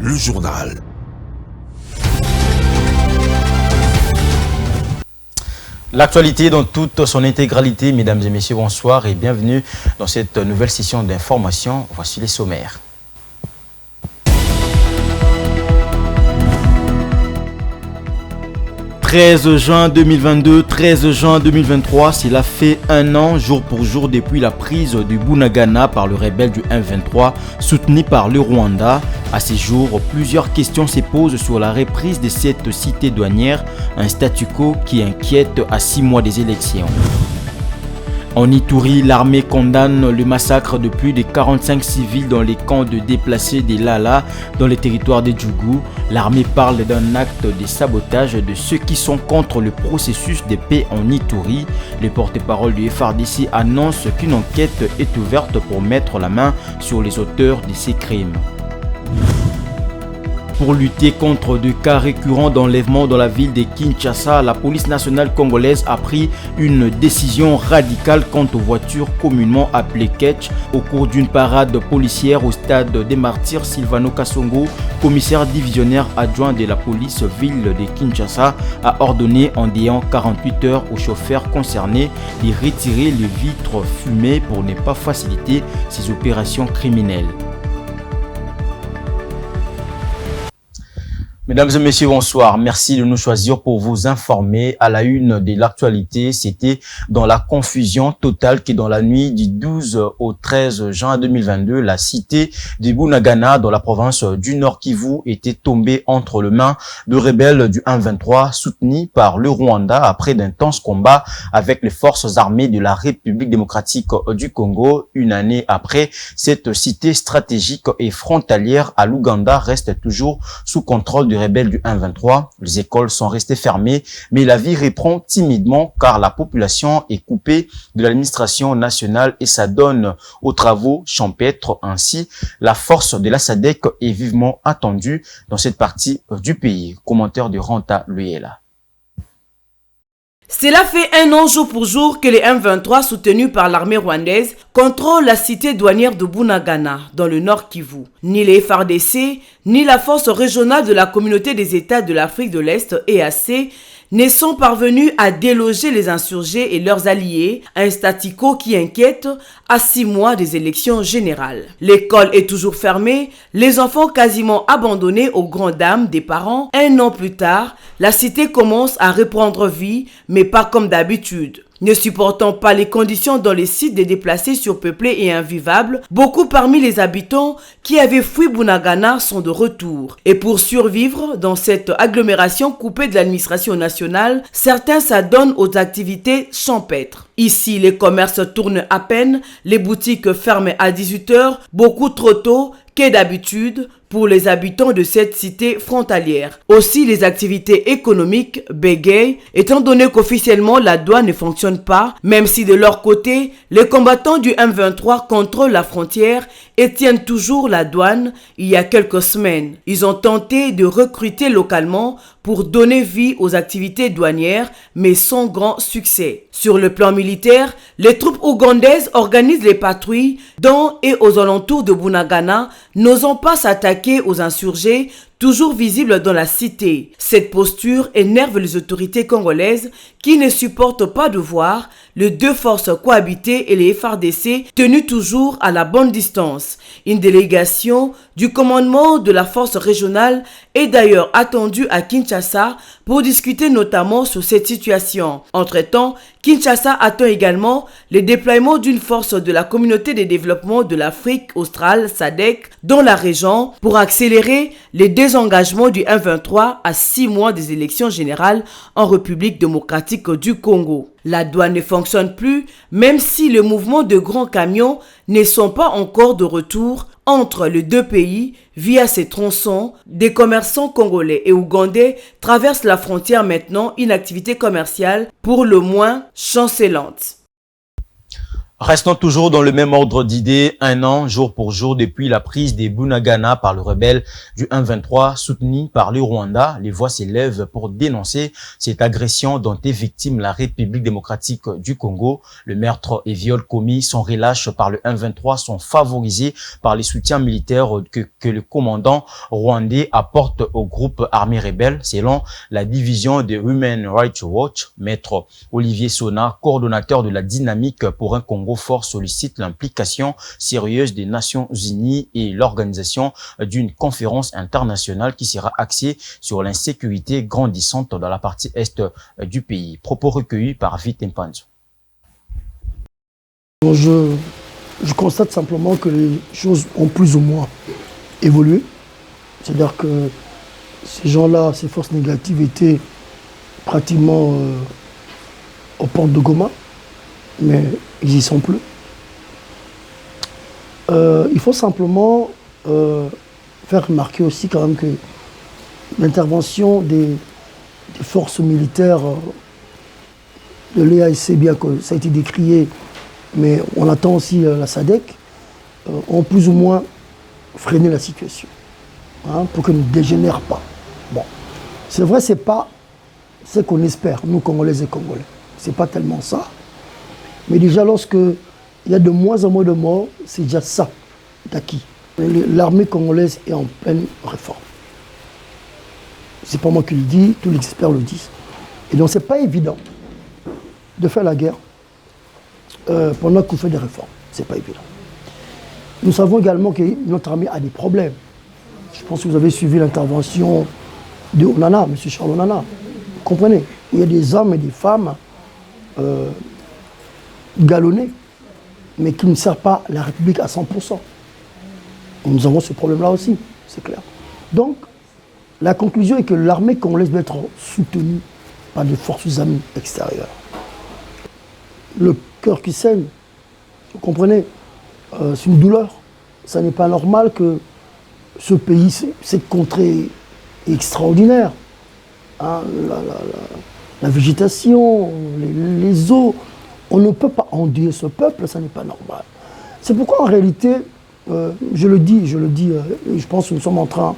le journal. L'actualité dans toute son intégralité, mesdames et messieurs, bonsoir et bienvenue dans cette nouvelle session d'information. Voici les sommaires. 13 juin 2022, 13 juin 2023, cela fait un an jour pour jour depuis la prise du Bunagana par le rebelle du M23 soutenu par le Rwanda. À ces jours, plusieurs questions se posent sur la reprise de cette cité douanière, un statu quo qui inquiète à 6 mois des élections. En Ituri, l'armée condamne le massacre de plus de 45 civils dans les camps de déplacés des Lala dans le territoire de Djougou. L'armée parle d'un acte de sabotage de ceux qui sont contre le processus de paix en Ituri. Le porte-parole du FARDC annonce qu'une enquête est ouverte pour mettre la main sur les auteurs de ces crimes. Pour lutter contre des cas récurrents d'enlèvement dans la ville de Kinshasa, la police nationale congolaise a pris une décision radicale quant aux voitures communément appelées Ketch. Au cours d'une parade policière au stade des Martyrs, Sylvano Kassongo, commissaire divisionnaire adjoint de la police ville de Kinshasa, a ordonné en délai 48 heures aux chauffeurs concernés de retirer les vitres fumées pour ne pas faciliter ces opérations criminelles. Mesdames et messieurs, bonsoir. Merci de nous choisir pour vous informer à la une de l'actualité. C'était dans la confusion totale que dans la nuit du 12 au 13 juin 2022, la cité de Bunagana dans la province du Nord Kivu était tombée entre les mains de rebelles du M23 soutenus par le Rwanda après d'intenses combats avec les forces armées de la République démocratique du Congo. Une année après, cette cité stratégique et frontalière à l'Ouganda reste toujours sous contrôle de rebelles du M23. Les écoles sont restées fermées, mais la vie reprend timidement car la population est coupée de l'administration nationale et s'adonne aux travaux champêtres. Ainsi, la force de la SADC est vivement attendue dans cette partie du pays. Commentaire de Ranta Luyela. Cela fait un an jour pour jour que les M23 soutenus par l'armée rwandaise contrôlent la cité douanière de Bunagana dans le Nord Kivu. Ni les FARDC, ni la force régionale de la communauté des États de l'Afrique de l'Est, EAC, ne sont parvenus à déloger les insurgés et leurs alliés, un statu quo qui inquiète à 6 mois des élections générales. L'école est toujours fermée, les enfants quasiment abandonnés aux grandes dames des parents. Un an plus tard, la cité commence à reprendre vie, mais pas comme d'habitude. Ne supportant pas les conditions dans les sites des déplacés surpeuplés et invivables, beaucoup parmi les habitants qui avaient fui Bunagana sont de retour. Et pour survivre dans cette agglomération coupée de l'administration nationale, certains s'adonnent aux activités champêtres. Ici, les commerces tournent à peine, les boutiques ferment à 18h, beaucoup trop tôt que d'habitude pour les habitants de cette cité frontalière. Aussi, les activités économiques bégayent, étant donné qu'officiellement la douane ne fonctionne pas, même si de leur côté, les combattants du M23 contrôlent la frontière et tiennent toujours la douane. Il y a quelques semaines, ils ont tenté de recruter localement pour donner vie aux activités douanières, mais sans grand succès. Sur le plan militaire, les troupes ougandaises organisent les patrouilles dans et aux alentours de Bunagana, n'osant pas s'attaquer aux insurgés, toujours visibles dans la cité. Cette posture énerve les autorités congolaises qui ne supportent pas de voir les deux forces cohabiter et les FARDC tenus toujours à la bonne distance. Une délégation du commandement de la force régionale est d'ailleurs attendue à Kinshasa pour discuter notamment sur cette situation. Entre-temps, Kinshasa attend également le déploiement d'une force de la communauté de développement de l'Afrique australe, SADC, dans la région pour accélérer les désengagement du M23 à 6 mois des élections générales en République démocratique du Congo. La douane ne fonctionne plus, même si les mouvements de grands camions ne sont pas encore de retour entre les deux pays via ces tronçons. Des commerçants congolais et ougandais traversent la frontière maintenant, une activité commerciale pour le moins chancelante. Restons toujours dans le même ordre d'idées. Un an, jour pour jour, depuis la prise des Bunagana par le rebelle du 1-23, soutenu par le Rwanda, les voix s'élèvent pour dénoncer cette agression dont est victime la République démocratique du Congo. Le meurtre et viol commis sans relâche par le 1-23 sont favorisés par les soutiens militaires que le commandant rwandais apporte au groupe armé rebelle, selon la division de Human Rights Watch. Maître Olivier Sona, coordonnateur de la dynamique pour un Congo fort, sollicite l'implication sérieuse des Nations Unies et l'organisation d'une conférence internationale qui sera axée sur l'insécurité grandissante dans la partie est du pays. Propos recueillis par Vitem Panzo. Je constate simplement que les choses ont plus ou moins évolué. C'est-à-dire que ces gens-là, ces forces négatives étaient pratiquement aux portes de Goma, mais ils n'y sont plus. Il faut simplement faire remarquer aussi quand même que l'intervention des forces militaires de l'EAC, bien que ça a été décrié, mais on attend aussi la SADC, ont plus ou moins freiné la situation, hein, pour qu'elle ne dégénère pas. Bon, c'est vrai, c'est pas ce qu'on espère, nous Congolaises et Congolais. C'est pas tellement ça. Mais déjà, lorsque il y a de moins en moins de morts, c'est déjà ça d'acquis. L'armée congolaise est en pleine réforme. C'est pas moi qui le dis, tous les experts le disent. Et donc, c'est pas évident de faire la guerre pendant qu'on fait des réformes. C'est pas évident. Nous savons également que notre armée a des problèmes. Je pense que vous avez suivi l'intervention de Onana, M. Charles Onana. Vous comprenez? Il y a des hommes et des femmes galonnés, mais qui ne servent pas la République à 100%. Nous avons ce problème-là aussi, c'est clair. Donc, la conclusion est que l'armée congolaise doit être soutenue par des forces amies extérieures. Le cœur qui saigne, vous comprenez, c'est une douleur. Ça n'est pas normal que ce pays, cette contrée extraordinaire, hein, la végétation, les eaux, on ne peut pas endiguer ce peuple, ça n'est pas normal. C'est pourquoi en réalité, je le dis, et je pense que nous sommes en train,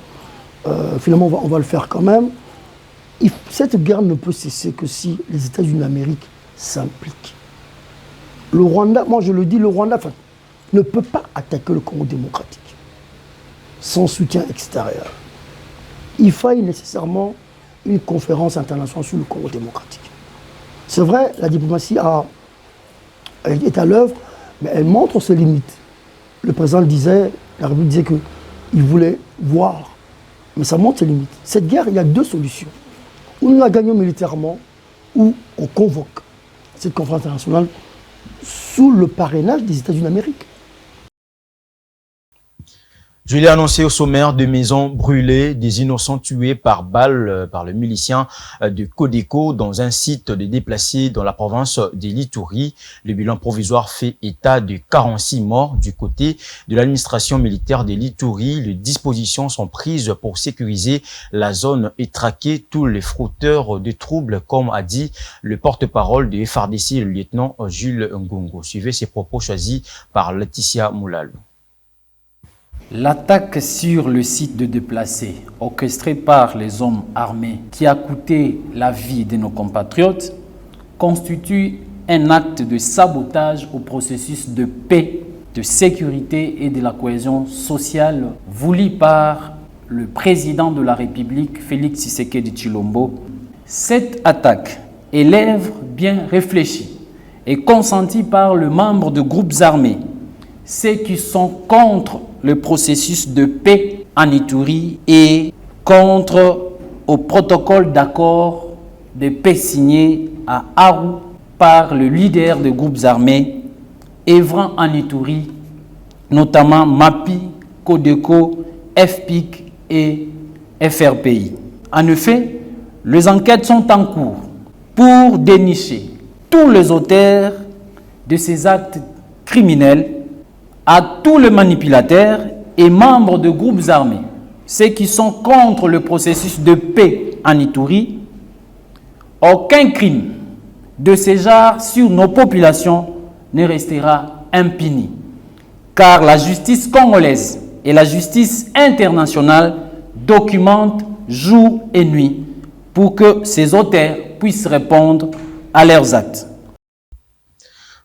finalement on va le faire quand même, cette guerre ne peut cesser que si les États-Unis d'Amérique s'impliquent. Le Rwanda, moi je le dis, le Rwanda ne peut pas attaquer le Congo démocratique sans soutien extérieur. Il faille nécessairement une conférence internationale sur le Congo démocratique. C'est vrai, la diplomatie est à l'œuvre, mais elle montre ses limites. Le président disait, la République disait qu'il voulait voir, mais ça montre ses limites. Cette guerre, il y a deux solutions. Ou nous la gagnons militairement, ou on convoque cette conférence internationale sous le parrainage des États-Unis d'Amérique. Je l'ai annoncé au sommaire, de maisons brûlées, des innocents tués par balle par le milicien de Codeco dans un site de déplacés dans la province de l'Ituri. Le bilan provisoire fait état de 46 morts du côté de l'administration militaire de l'Ituri. Les dispositions sont prises pour sécuriser la zone et traquer tous les fauteurs de troubles, comme a dit le porte-parole de FARDC, le lieutenant Jules Ngongo. Suivez ces propos choisis par Laetitia Moulal. L'attaque sur le site de déplacés, orchestrée par les hommes armés, qui a coûté la vie de nos compatriotes, constitue un acte de sabotage au processus de paix, de sécurité et de la cohésion sociale voulu par le président de la République, Félix Tshisekedi Tshilombo. Cette attaque est l'œuvre bien réfléchie et consentie par le membre de groupes armés, ceux qui sont contre le processus de paix en Ituri et contre au protocole d'accord de paix signé à Aru par le leader des groupes armés œuvrant en Ituri, notamment MAPI, Codeco, FPIC et FRPI. En effet, les enquêtes sont en cours pour dénicher tous les auteurs de ces actes criminels, à tous les manipulateurs et membres de groupes armés, ceux qui sont contre le processus de paix en Ituri. Aucun crime de ce genre sur nos populations ne restera impuni, car la justice congolaise et la justice internationale documentent jour et nuit pour que ces auteurs puissent répondre à leurs actes.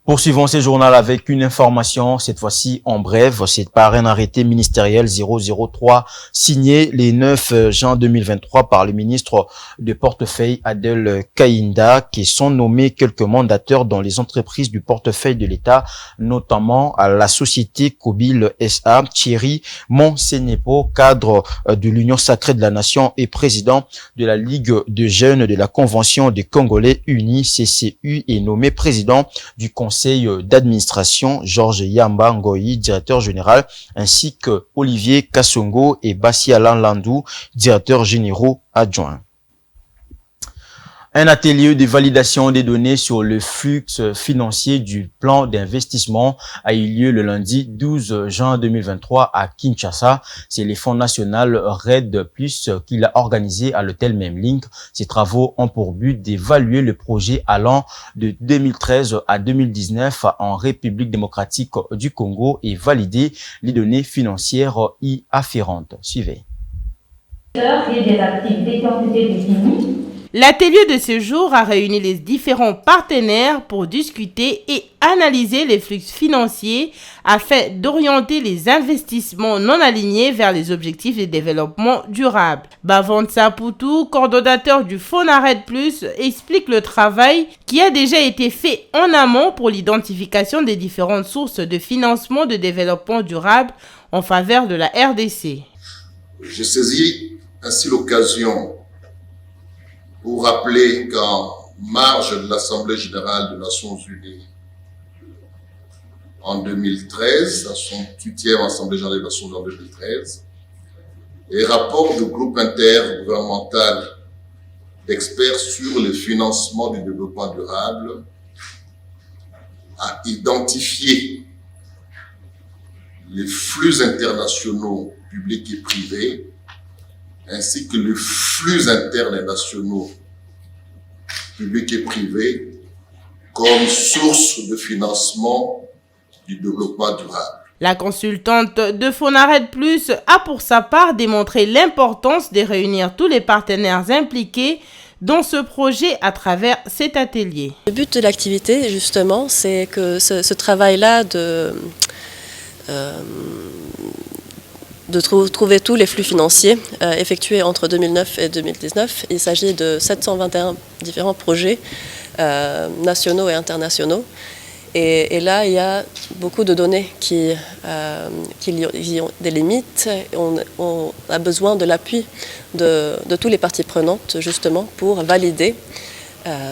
Poursuivons ce journal avec une information, cette fois-ci en bref. C'est par un arrêté ministériel 003 signé le 9 juin 2023 par le ministre de portefeuille Adel Kainda, qui sont nommés quelques mandateurs dans les entreprises du portefeuille de l'État, notamment à la société Kobil SA. Thierry Monsenepo, cadre de l'Union sacrée de la nation et président de la Ligue de jeunes de la Convention des Congolais unis, CCU, est nommé président du conseil d'administration, Georges Yamba Ngoyi, directeur général, ainsi que Olivier Kassongo et Bassi Alain Landou, directeur généraux adjoints. Un atelier de validation des données sur le flux financier du plan d'investissement a eu lieu le lundi 12 juin 2023 à Kinshasa. C'est le Fonds national RED Plus qui l'a organisé à l'hôtel Memlink. Ces travaux ont pour but d'évaluer le projet allant de 2013 à 2019 en République démocratique du Congo et valider les données financières y afférentes. Suivez. Et des activités qui ont été définies. L'atelier de ce jour a réuni les différents partenaires pour discuter et analyser les flux financiers afin d'orienter les investissements non alignés vers les objectifs de développement durable. Bavantsa Poutou, coordonnateur du FONARED+, explique le travail qui a déjà été fait en amont pour l'identification des différentes sources de financement de développement durable en faveur de la RDC. Je saisis ainsi l'occasion pour rappeler qu'en marge de l'Assemblée générale des Nations unies en 2013, la 68e Assemblée générale des Nations unies en 2013, et rapport du groupe intergouvernemental d'experts sur le financement du développement durable a identifié les flux internationaux publics et privés ainsi que les flux internes et nationaux, publics et privés, comme source de financement du développement durable. La consultante de FONARED+, a pour sa part démontré l'importance de réunir tous les partenaires impliqués dans ce projet à travers cet atelier. Le but de l'activité, justement, c'est que ce travail-là de trouver tous les flux financiers effectués entre 2009 et 2019. Il s'agit de 721 différents projets nationaux et internationaux. Et là, il y a beaucoup de données qui ont des limites. On a besoin de l'appui de toutes les parties prenantes, justement, pour valider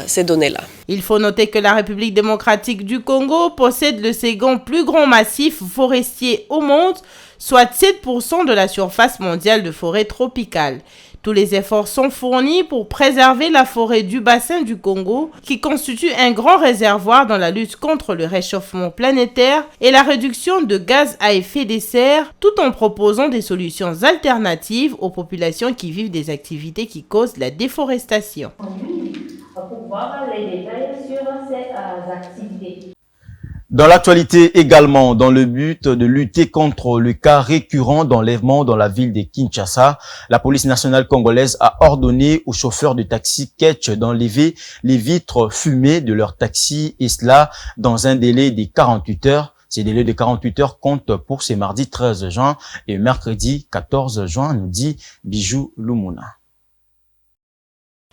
ces données-là. Il faut noter que la République démocratique du Congo possède le second plus grand massif forestier au monde, soit 7% de la surface mondiale de forêt tropicale. Tous les efforts sont fournis pour préserver la forêt du bassin du Congo, qui constitue un grand réservoir dans la lutte contre le réchauffement planétaire et la réduction de gaz à effet de serre, tout en proposant des solutions alternatives aux populations qui vivent des activités qui causent la déforestation. Pour voir les détails sur ces activités. Dans l'actualité également, dans le but de lutter contre le cas récurrent d'enlèvement dans la ville de Kinshasa, la police nationale congolaise a ordonné aux chauffeurs de taxi Ketch d'enlever les vitres fumées de leur taxi, et cela dans un délai de 48 heures. Ces délais de 48 heures comptent pour ce mardi 13 juin et mercredi 14 juin, nous dit Bijou Lumuna.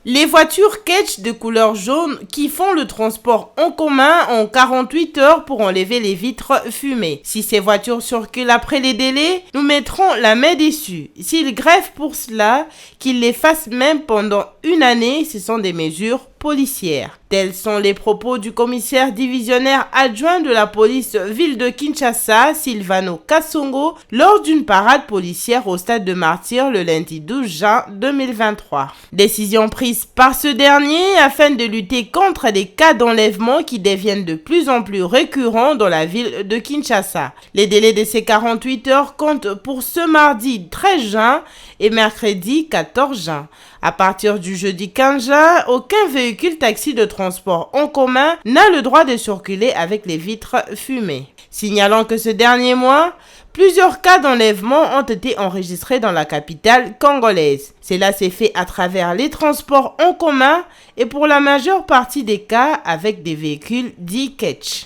Les voitures Ketch de couleur jaune qui font le transport en commun ont 48 heures pour enlever les vitres fumées. Si ces voitures circulent après les délais, nous mettrons la main dessus. S'ils grèvent pour cela, qu'ils les fassent même pendant une année, ce sont des mesures policières. Tels sont les propos du commissaire divisionnaire adjoint de la police ville de Kinshasa, Silvano Kassongo, lors d'une parade policière au stade de Martyrs le lundi 12 juin 2023. Décision prise par ce dernier afin de lutter contre des cas d'enlèvement qui deviennent de plus en plus récurrents dans la ville de Kinshasa. Les délais de ces 48 heures comptent pour ce mardi 13 juin et mercredi 14 juin. À partir du jeudi 15 juin, aucun véhicule véhicule taxi de transport en commun n'a le droit de circuler avec les vitres fumées. Signalant que ce dernier mois, plusieurs cas d'enlèvement ont été enregistrés dans la capitale congolaise. Cela s'est fait à travers les transports en commun et pour la majeure partie des cas avec des véhicules dits ketch.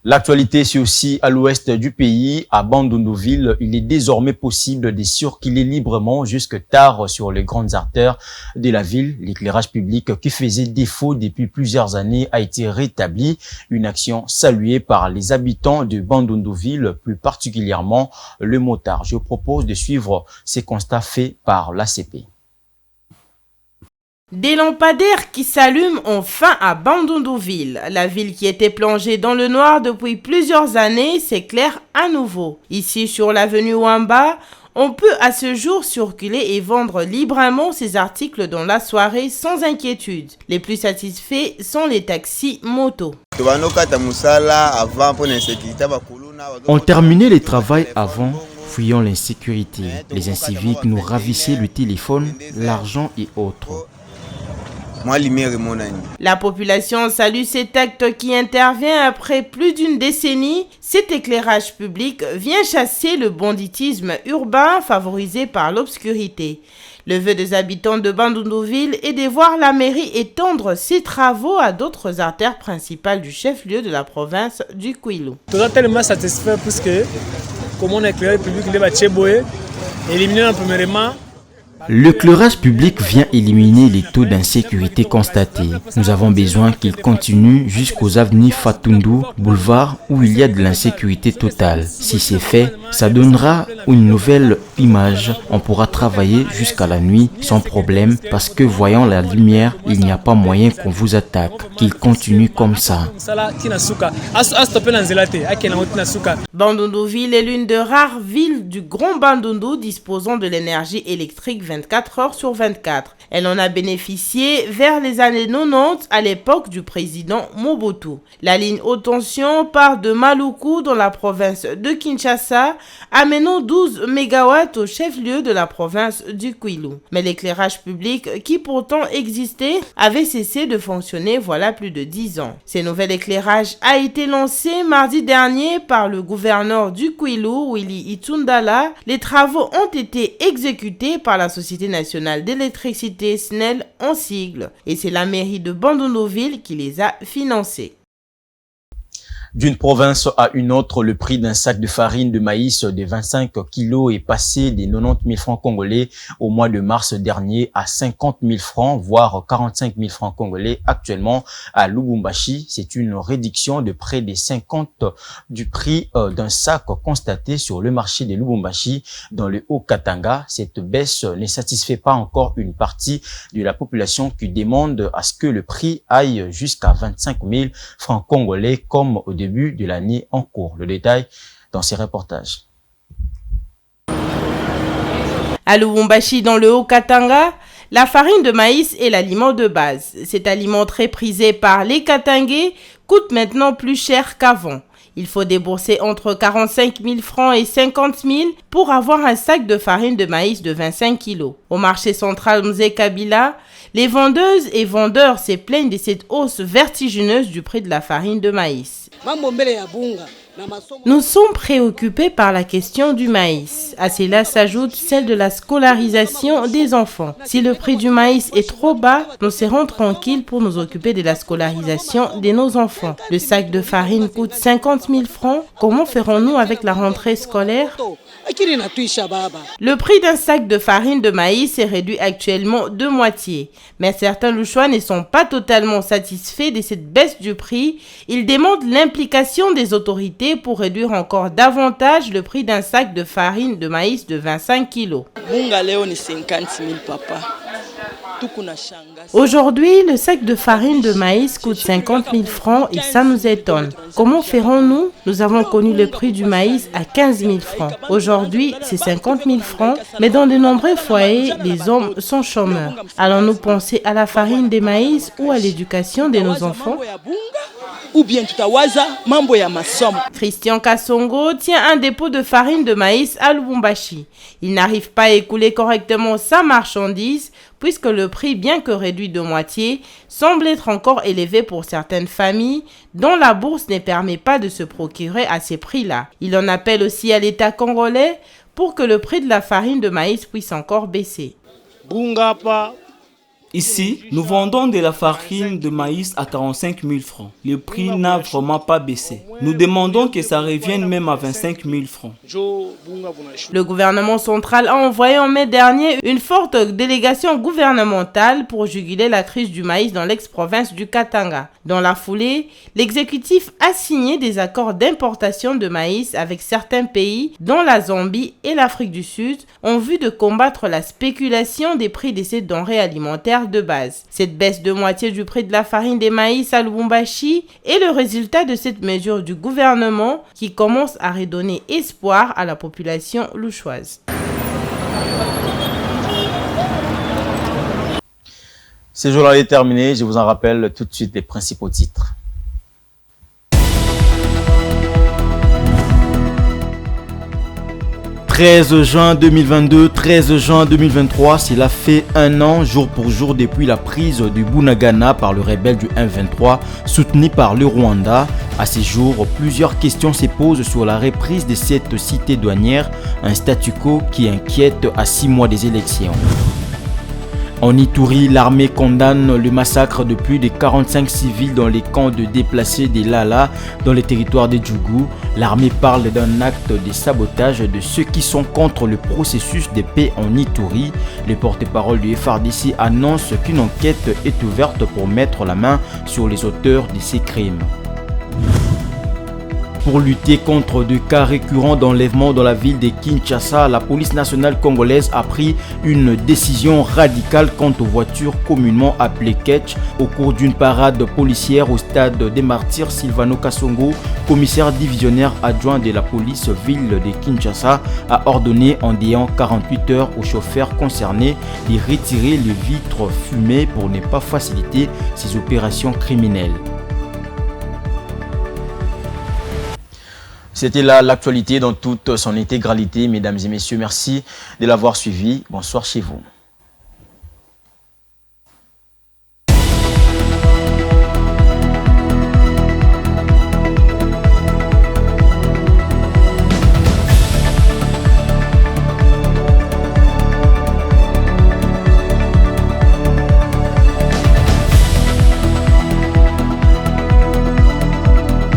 L'actualité, c'est aussi à l'ouest du pays, à Bandundu-Ville. Il est désormais possible de circuler librement jusque tard sur les grandes artères de la ville. L'éclairage public qui faisait défaut depuis plusieurs années a été rétabli. Une action saluée par les habitants de Bandundu-Ville, plus particulièrement le motard. Je propose de suivre ces constats faits par l'ACP. Des lampadaires qui s'allument enfin à Bandundu-Ville. La ville qui était plongée dans le noir depuis plusieurs années s'éclaire à nouveau. Ici, sur l'avenue Wamba, on peut à ce jour circuler et vendre librement ses articles dans la soirée sans inquiétude. Les plus satisfaits sont les taxis motos. On terminait le travail avant, fuyant l'insécurité. Les inciviques nous ravissaient le téléphone, l'argent et autres. La population salue cet acte qui intervient après plus d'une décennie. Cet éclairage public vient chasser le banditisme urbain favorisé par l'obscurité. Le vœu des habitants de Bandundu-Ville est de voir la mairie étendre ses travaux à d'autres artères principales du chef-lieu de la province du Kwilu. Nous sommes tellement satisfaits puisque, comme on éclairage public, il va éliminer premièrement. L'éclairage public vient éliminer les taux d'insécurité constatés. Nous avons besoin qu'il continue jusqu'aux avenues Fatundu, boulevard, où il y a de l'insécurité totale. Si c'est fait, ça donnera une nouvelle image. On pourra travailler jusqu'à la nuit sans problème parce que voyant la lumière, il n'y a pas moyen qu'on vous attaque. Qu'il continue comme ça. Bandundu-Ville est l'une des rares villes du Grand Bandundu disposant de l'énergie électrique 24 heures sur 24. Elle en a bénéficié vers les années 90 à l'époque du président Mobutu. La ligne haute tension part de Maluku dans la province de Kinshasa, amenant 12 MW au chef-lieu de la province du Kwilu. Mais l'éclairage public, qui pourtant existait, avait cessé de fonctionner voilà plus de 10 ans. Ce nouvel éclairage a été lancé mardi dernier par le gouverneur du Kwilu, Willy Itundala. Les travaux ont été exécutés par la Société nationale d'électricité SNEL en sigle, et c'est la mairie de Bandundu-Ville qui les a financés. D'une province à une autre, le prix d'un sac de farine de maïs de 25 kilos est passé des 90 000 francs congolais au mois de mars dernier à 50 000 francs, voire 45 000 francs congolais actuellement à Lubumbashi. C'est une réduction de près de 50 du prix d'un sac constaté sur le marché de Lubumbashi dans le Haut-Katanga. Cette baisse ne satisfait pas encore une partie de la population qui demande à ce que le prix aille jusqu'à 25 000 francs congolais comme au début de l'année en cours. Le détail dans ces reportages. À Lubumbashi, dans le Haut-Katanga, la farine de maïs est l'aliment de base. Cet aliment très prisé par les Katangais coûte maintenant plus cher qu'avant. Il faut débourser entre 45 000 francs et 50 000 pour avoir un sac de farine de maïs de 25 kilos. Au marché central Mzee Kabila, les vendeuses et vendeurs se plaignent de cette hausse vertigineuse du prix de la farine de maïs. Nous sommes préoccupés par la question du maïs. À cela s'ajoute celle de la scolarisation des enfants. Si le prix du maïs est trop bas, nous serons tranquilles pour nous occuper de la scolarisation de nos enfants. Le sac de farine coûte 50 000 francs. Comment ferons-nous avec la rentrée scolaire ? Le prix d'un sac de farine de maïs est réduit actuellement de moitié. Mais certains Louchois ne sont pas totalement satisfaits de cette baisse du prix. Ils demandent l'implication des autorités pour réduire encore davantage le prix d'un sac de farine de maïs de 25 kilos. Aujourd'hui, le sac de farine de maïs coûte 50 000 francs et ça nous étonne. Comment ferons-nous? Nous avons connu le prix du maïs à 15 000 francs. Aujourd'hui, c'est 50 000 francs, mais dans de nombreux foyers, les hommes sont chômeurs. Allons-nous penser à la farine de maïs ou à l'éducation de nos enfants? ou bien tutawaza mambo ya masomo. Christian Kassongo tient un dépôt de farine de maïs à Lubumbashi. Il n'arrive pas à écouler correctement sa marchandise puisque le prix, bien que réduit de moitié, semble être encore élevé pour certaines familles dont la bourse ne permet pas de se procurer à ces prix-là. Il en appelle aussi à l'État congolais pour que le prix de la farine de maïs puisse encore baisser. Ici, nous vendons de la farine de maïs à 45 000 francs. Le prix n'a vraiment pas baissé. Nous demandons que ça revienne même à 25 000 francs. Le gouvernement central a envoyé en mai dernier une forte délégation gouvernementale pour juguler la crise du maïs dans l'ex-province du Katanga. Dans la foulée, l'exécutif a signé des accords d'importation de maïs avec certains pays, dont la Zambie et l'Afrique du Sud, en vue de combattre la spéculation des prix de ces denrées alimentaires de base. Cette baisse de moitié du prix de la farine des maïs à Lubumbashi est le résultat de cette mesure du gouvernement qui commence à redonner espoir à la population louchoise. Ce jour-là est terminé. Je vous en rappelle tout de suite les principaux titres. « 13 juin 2022, 13 juin 2023, cela fait un an jour pour jour depuis la prise du Bunagana par le rebelle du M23 soutenu par le Rwanda. À ces jours, plusieurs questions se posent sur la reprise de cette cité douanière, un statu quo qui inquiète à 6 mois des élections. En Ituri, l'armée condamne le massacre de plus de 45 civils dans les camps de déplacés des Lala dans le territoire de Djougou. L'armée parle d'un acte de sabotage de ceux qui sont contre le processus de paix en Ituri. Le porte-parole du FARDC annonce qu'une enquête est ouverte pour mettre la main sur les auteurs de ces crimes. Pour lutter contre des cas récurrents d'enlèvement dans la ville de Kinshasa, la police nationale congolaise a pris une décision radicale quant aux voitures communément appelées Ketch. Au cours d'une parade policière au stade des Martyrs, Silvano Kassongo, commissaire divisionnaire adjoint de la police ville de Kinshasa, a ordonné en déant 48 heures aux chauffeurs concernés de retirer les vitres fumées pour ne pas faciliter ces opérations criminelles. C'était là l'actualité dans toute son intégralité. Mesdames et messieurs, merci de l'avoir suivi. Bonsoir chez vous.